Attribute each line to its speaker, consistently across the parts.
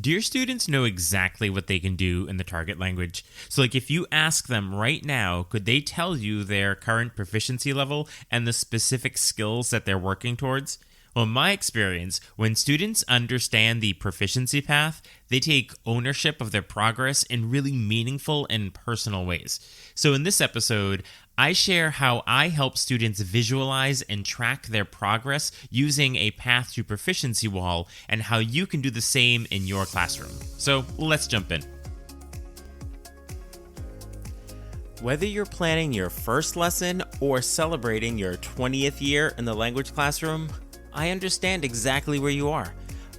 Speaker 1: Do your students know exactly what they can do in the target language? So like if you ask them right now, could they tell you their current proficiency level and the specific skills that they're working towards? Well, in my experience, when students understand the proficiency path, they take ownership of their progress in really meaningful and personal ways. So in this episode, I share how I help students visualize and track their progress using a Path to Proficiency Wall and how you can do the same in your classroom. So let's jump in.
Speaker 2: Whether you're planning your first lesson or celebrating your 20th year in the language classroom, I understand exactly where you are.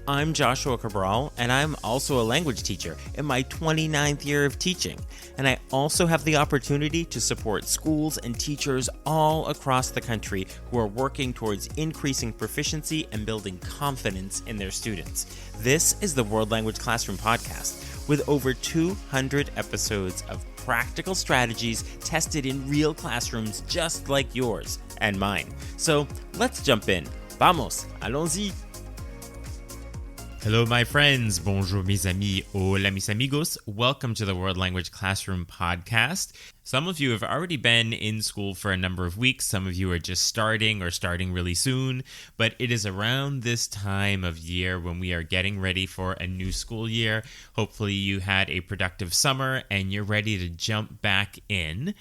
Speaker 2: I'm Joshua Cabral, and I'm also a language teacher in my 29th year of teaching. And I also have the opportunity to support schools and teachers all across the country who are working towards increasing proficiency and building confidence in their students. This is the World Language Classroom Podcast, with over 200 episodes of practical strategies tested in real classrooms just like yours and mine. So let's jump in. Vamos, allons-y!
Speaker 1: Hello, my friends. Bonjour, mes amis. Hola, mis amigos. Welcome to the World Language Classroom Podcast. Some of you have already been in school for a number of weeks. Some of you are just starting or starting really soon. But it is around this time of year when we are getting ready for a new school year. Hopefully you had a productive summer and you're ready to jump back in.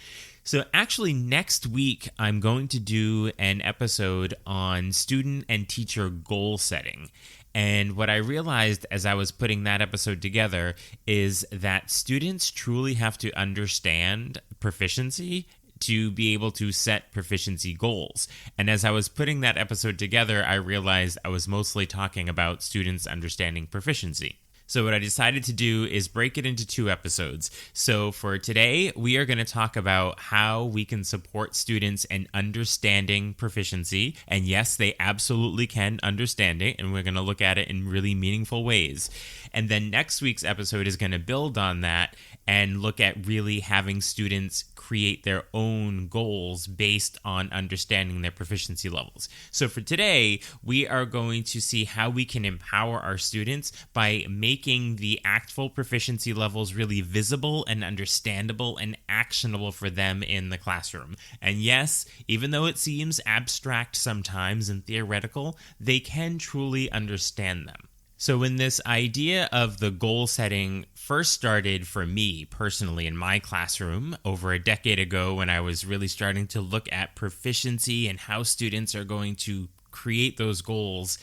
Speaker 1: So actually next week, I'm going to do an episode on student and teacher goal setting. And what I realized as I was putting that episode together is that students truly have to understand proficiency to be able to set proficiency goals. And as I was putting that episode together, I realized I was mostly talking about students understanding proficiency. So what I decided to do is break it into two episodes. So for today, we are going to talk about how we can support students in understanding proficiency. And yes, they absolutely can understand it, and we're going to look at it in really meaningful ways. And then next week's episode is going to build on that and look at really having students create their own goals based on understanding their proficiency levels. So for today, we are going to see how we can empower our students by making the actual proficiency levels really visible and understandable and actionable for them in the classroom. And yes, even though it seems abstract sometimes and theoretical, they can truly understand them. So when this idea of the goal setting first started for me personally in my classroom over a decade ago, when I was really starting to look at proficiency and how students are going to create those goals,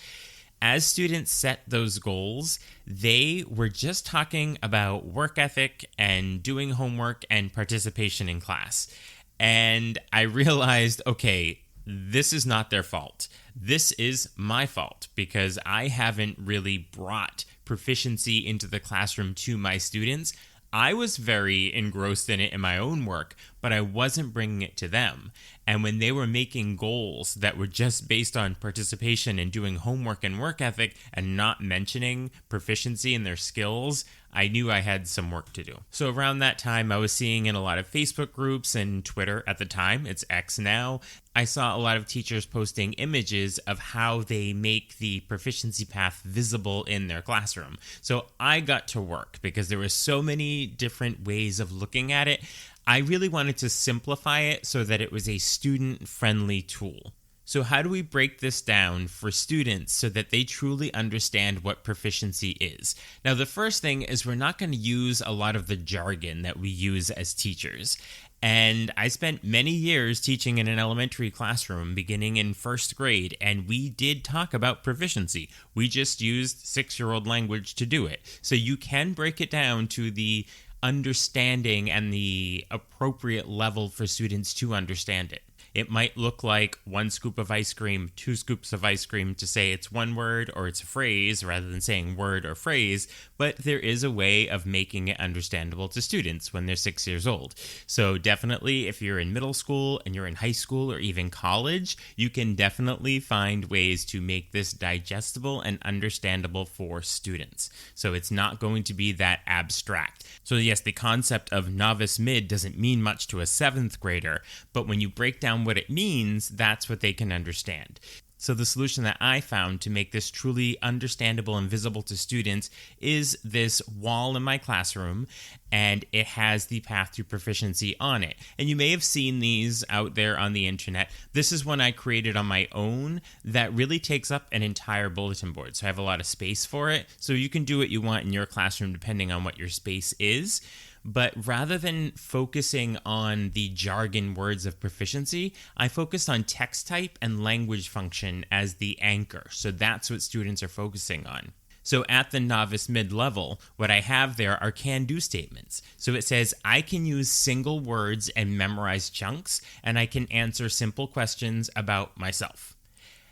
Speaker 1: as students set those goals, they were just talking about work ethic and doing homework and participation in class. And I realized, okay, this is not their fault. This is my fault because I haven't really brought proficiency into the classroom to my students. I was very engrossed in it in my own work, but I wasn't bringing it to them. And when they were making goals that were just based on participation and doing homework and work ethic and not mentioning proficiency in their skills, I knew I had some work to do. So around that time, I was seeing in a lot of Facebook groups and Twitter at the time, it's X now, I saw a lot of teachers posting images of how they make the proficiency path visible in their classroom. So I got to work because there were so many different ways of looking at it. I really wanted to simplify it so that it was a student-friendly tool. So how do we break this down for students so that they truly understand what proficiency is? Now, the first thing is we're not going to use a lot of the jargon that we use as teachers. And I spent many years teaching in an elementary classroom beginning in first grade, and we did talk about proficiency. We just used 6-year-old language to do it. So you can break it down to the understanding and the appropriate level for students to understand it. It might look like 1 scoop of ice cream, 2 scoops of ice cream to say it's one word or it's a phrase rather than saying word or phrase, but there is a way of making it understandable to students when they're 6 years old. So definitely if you're in middle school and you're in high school or even college, you can definitely find ways to make this digestible and understandable for students. So it's not going to be that abstract. So yes, the concept of novice mid doesn't mean much to a 7th grader, but when you break down what it means, that's what they can understand. So the solution that I found to make this truly understandable and visible to students is this wall in my classroom, and it has the path to proficiency on it. And you may have seen these out there on the internet. This is one I created on my own that really takes up an entire bulletin board. So I have a lot of space for it. So you can do what you want in your classroom depending on what your space is. But rather than focusing on the jargon words of proficiency, I focused on text type and language function as the anchor. So that's what students are focusing on. So at the novice mid-level, what I have there are can-do statements. So it says, I can use single words and memorize chunks, and I can answer simple questions about myself.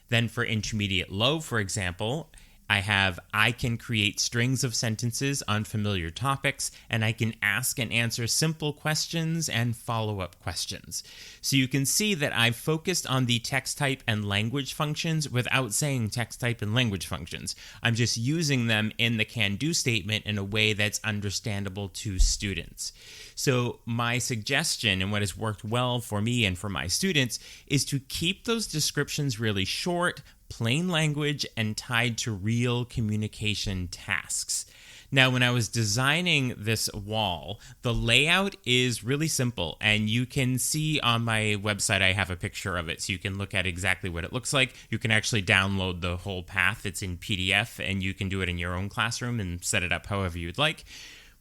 Speaker 1: Then for intermediate low, for example, I can create strings of sentences on familiar topics, and I can ask and answer simple questions and follow-up questions. So you can see that I've focused on the text type and language functions without saying text type and language functions. I'm just using them in the can-do statement in a way that's understandable to students. So my suggestion, and what has worked well for me and for my students, is to keep those descriptions really short, plain language, and tied to real communication tasks. Now, when I was designing this wall, the layout is really simple, and you can see on my website I have a picture of it, so you can look at exactly what it looks like. You can actually download the whole path. It's in PDF, and you can do it in your own classroom and set it up however you'd like.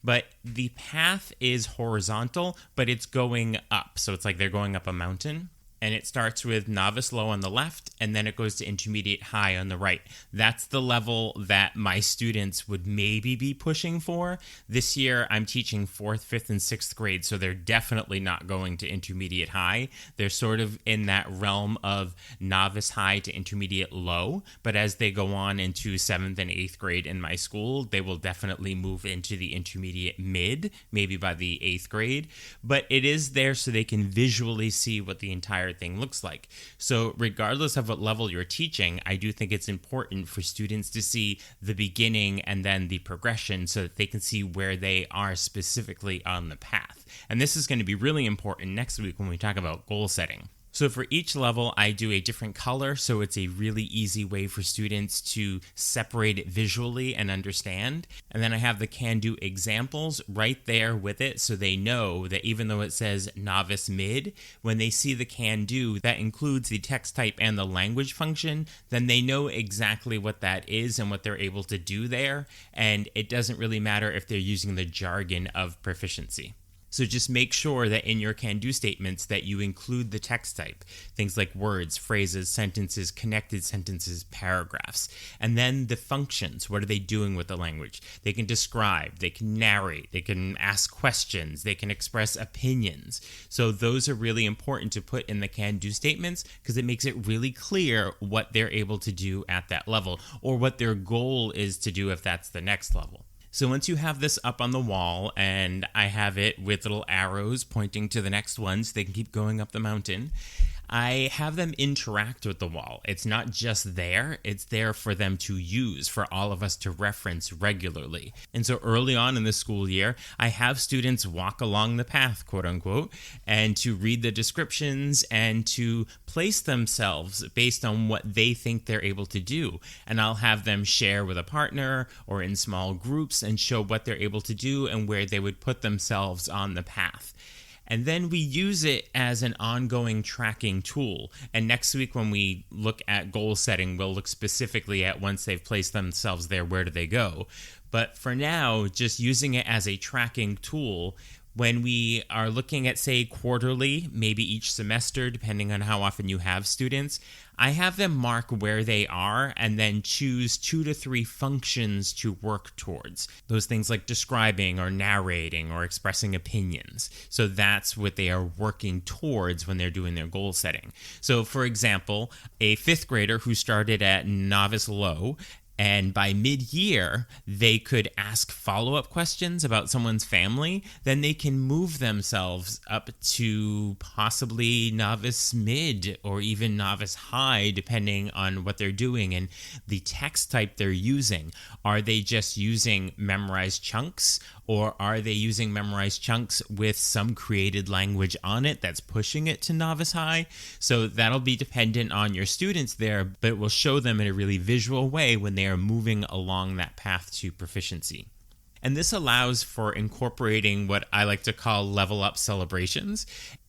Speaker 1: But the path is horizontal, but it's going up, so it's like they're going up a mountain. And it starts with novice low on the left, and then it goes to intermediate high on the right. That's the level that my students would maybe be pushing for. This year, I'm teaching 4th, 5th, and 6th grade, so they're definitely not going to intermediate high. They're sort of in that realm of novice high to intermediate low, but as they go on into 7th and 8th grade in my school, they will definitely move into the intermediate mid, maybe by the 8th grade. But it is there so they can visually see what the entire thing looks like. So regardless of what level you're teaching, I do think it's important for students to see the beginning and then the progression so that they can see where they are specifically on the path. And this is going to be really important next week when we talk about goal setting. So for each level, I do a different color, so it's a really easy way for students to separate it visually and understand. And then I have the can-do examples right there with it, so they know that even though it says novice mid, when they see the can-do that includes the text type and the language function, then they know exactly what that is and what they're able to do there. And it doesn't really matter if they're using the jargon of proficiency. So just make sure that in your can-do statements that you include the text type, things like words, phrases, sentences, connected sentences, paragraphs. And then the functions, what are they doing with the language? They can describe, they can narrate, they can ask questions, they can express opinions. So those are really important to put in the can-do statements because it makes it really clear what they're able to do at that level or what their goal is to do if that's the next level. So once you have this up on the wall, and I have it with little arrows pointing to the next one so they can keep going up the mountain, I have them interact with the wall. It's not just there, it's there for them to use, for all of us to reference regularly. And so early on in the school year, I have students walk along the path, quote unquote, and to read the descriptions and to place themselves based on what they think they're able to do. And I'll have them share with a partner or in small groups and show what they're able to do and where they would put themselves on the path. And then we use it as an ongoing tracking tool. And next week when we look at goal setting, we'll look specifically at once they've placed themselves there, where do they go? But for now, just using it as a tracking tool, when we are looking at, say, quarterly, maybe each semester, depending on how often you have students, I have them mark where they are and then choose 2 to 3 functions to work towards. Those things like describing or narrating or expressing opinions. So that's what they are working towards when they're doing their goal setting. So for example, a 5th grader who started at novice low And by mid-year, they could ask follow-up questions about someone's family. Then they can move themselves up to possibly novice mid or even novice high, depending on what they're doing and the text type they're using. Are they just using memorized chunks, or are they using memorized chunks with some created language on it that's pushing it to novice high? So that'll be dependent on your students there, but it will show them in a really visual way when they are moving along that path to proficiency. And this allows for incorporating what I like to call level up celebrations,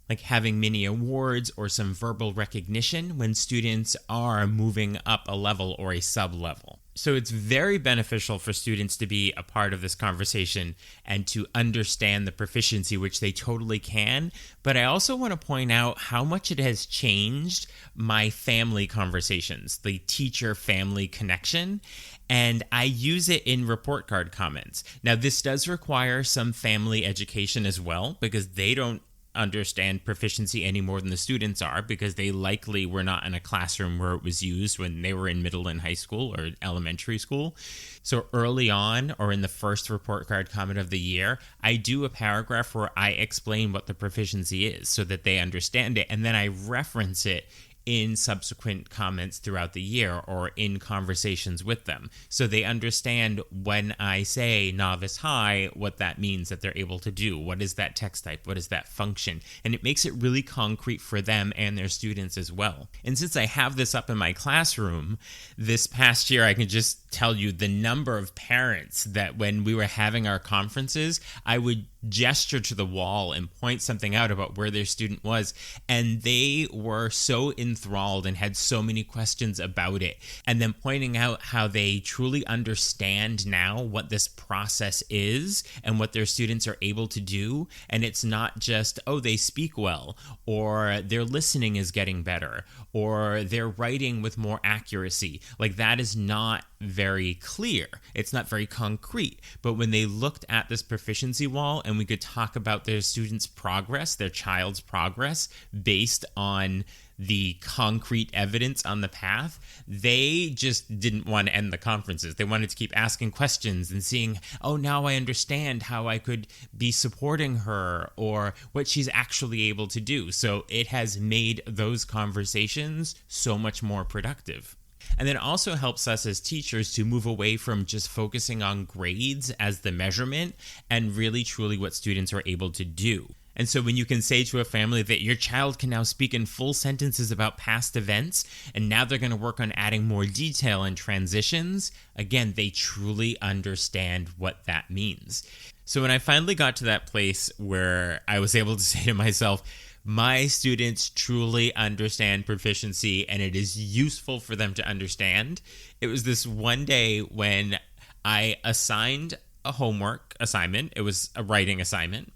Speaker 1: like having mini awards or some verbal recognition when students are moving up a level or a sub-level. So it's very beneficial for students to be a part of this conversation and to understand the proficiency, which they totally can. But I also want to point out how much it has changed my family conversations, the teacher-family connection. And I use it in report card comments. Now, this does require some family education as well, because they don't understand proficiency any more than the students are, because they likely were not in a classroom where it was used when they were in middle and high school or elementary school. So early on, or in the first report card comment of the year, I do a paragraph where I explain what the proficiency is so that they understand it, and then I reference it in subsequent comments throughout the year or in conversations with them. So they understand when I say novice high, what that means that they're able to do. What is that text type? What is that function? And it makes it really concrete for them and their students as well. And since I have this up in my classroom, this past year, I can just tell you the number of parents that when we were having our conferences, I would gesture to the wall and point something out about where their student was, and they were so enthralled and had so many questions about it, and then pointing out how they truly understand now what this process is and what their students are able to do. And it's not just, oh, they speak well, or their listening is getting better, or they're writing with more accuracy. Like, that is not very clear. It's not very concrete. But when they looked at this proficiency wall and we could talk about their students' progress, their child's progress, based on the concrete evidence on the path, they just didn't want to end the conferences. They wanted to keep asking questions and seeing, oh, now I understand how I could be supporting her or what she's actually able to do. So it has made those conversations so much more productive. And then it also helps us as teachers to move away from just focusing on grades as the measurement and really truly what students are able to do. And so when you can say to a family that your child can now speak in full sentences about past events, and now they're going to work on adding more detail and transitions, again, they truly understand what that means. So when I finally got to that place where I was able to say to myself, my students truly understand proficiency and it is useful for them to understand, it was this one day when I assigned a homework assignment. It was a writing assignment.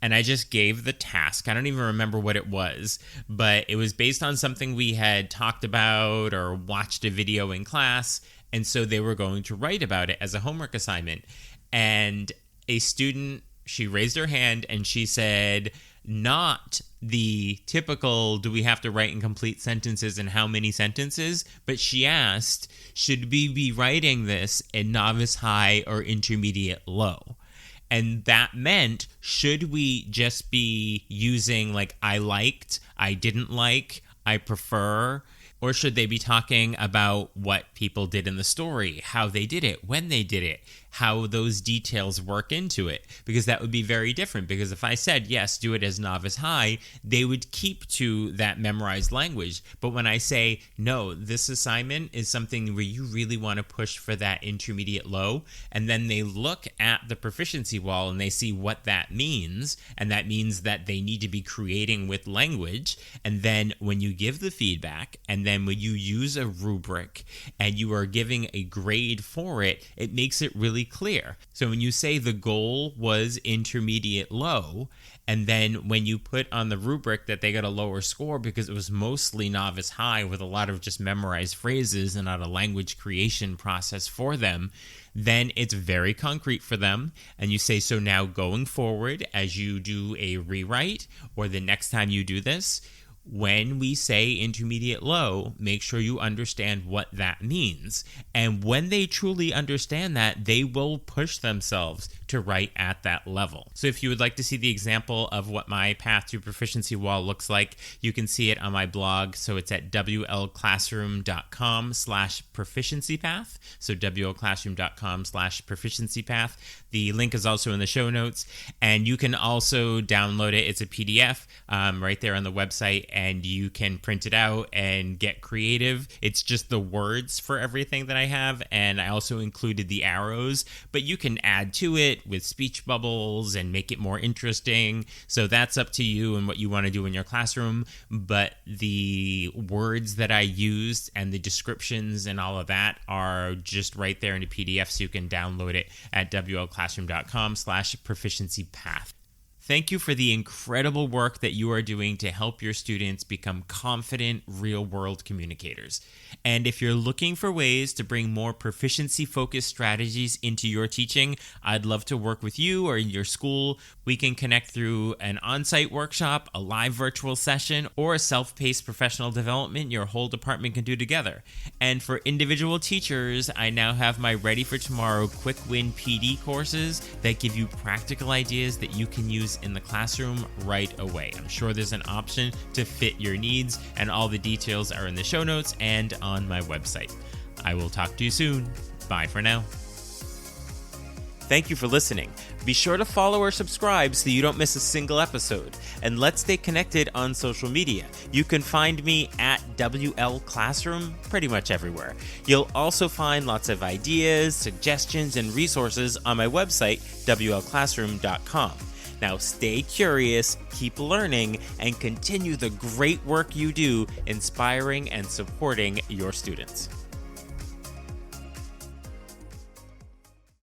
Speaker 1: And I just gave the task. I don't even remember what it was, but it was based on something we had talked about or watched a video in class. And so they were going to write about it as a homework assignment. And a student, she raised her hand and she said, not the typical, do we have to write in complete sentences and how many sentences? But she asked, should we be writing this in novice high or intermediate low? And that meant, should we just be using like I liked, I didn't like, I prefer, or should they be talking about what people did in the story, how they did it, when they did it, how those details work into it? Because that would be very different. Because if I said, yes, do it as novice high, they would keep to that memorized language. But when I say, no, this assignment is something where you really want to push for that intermediate low, and then they look at the proficiency wall and they see what that means, and that means that they need to be creating with language. And then when you give the feedback, and then when you use a rubric and you are giving a grade for it, it makes it really clear. So when you say the goal was intermediate low, and then when you put on the rubric that they got a lower score because it was mostly novice high with a lot of just memorized phrases and not a language creation process for them, then it's very concrete for them. And you say, so now going forward, as you do a rewrite or the next time you do this, When we say intermediate low, make sure you understand what that means. And when they truly understand that, they will push themselves to write at that level. So if you would like to see the example of what my path to Proficiency Wall looks like, you can see it on my blog. So it's at wlclassroom.com/proficiencypath. So wlclassroom.com/proficiencypath. The link is also in the show notes, and you can also download it. It's a PDF right there on the website, and you can print it out and get creative. It's just the words for everything that I have, and I also included the arrows, but you can add to it with speech bubbles and make it more interesting. So that's up to you and what you want to do in your classroom, but the words that I used and the descriptions and all of that are just right there in a PDF, so you can download it at wlclassroom.com/proficiencypath. Thank you for the incredible work that you are doing to help your students become confident, real-world communicators. And if you're looking for ways to bring more proficiency-focused strategies into your teaching, I'd love to work with you or in your school. We can connect through an on-site workshop, a live virtual session, or a self-paced professional development your whole department can do together. And for individual teachers, I now have my Ready for Tomorrow Quick Win PD courses that give you practical ideas that you can use in the classroom right away. I'm sure there's an option to fit your needs, and all the details are in the show notes and on my website. I will talk to you soon. Bye for now.
Speaker 2: Thank you for listening. Be sure to follow or subscribe so you don't miss a single episode. And let's stay connected on social media. You can find me at WL Classroom pretty much everywhere. You'll also find lots of ideas, suggestions, and resources on my website, wlclassroom.com. Now stay curious, keep learning, and continue the great work you do inspiring and supporting your students.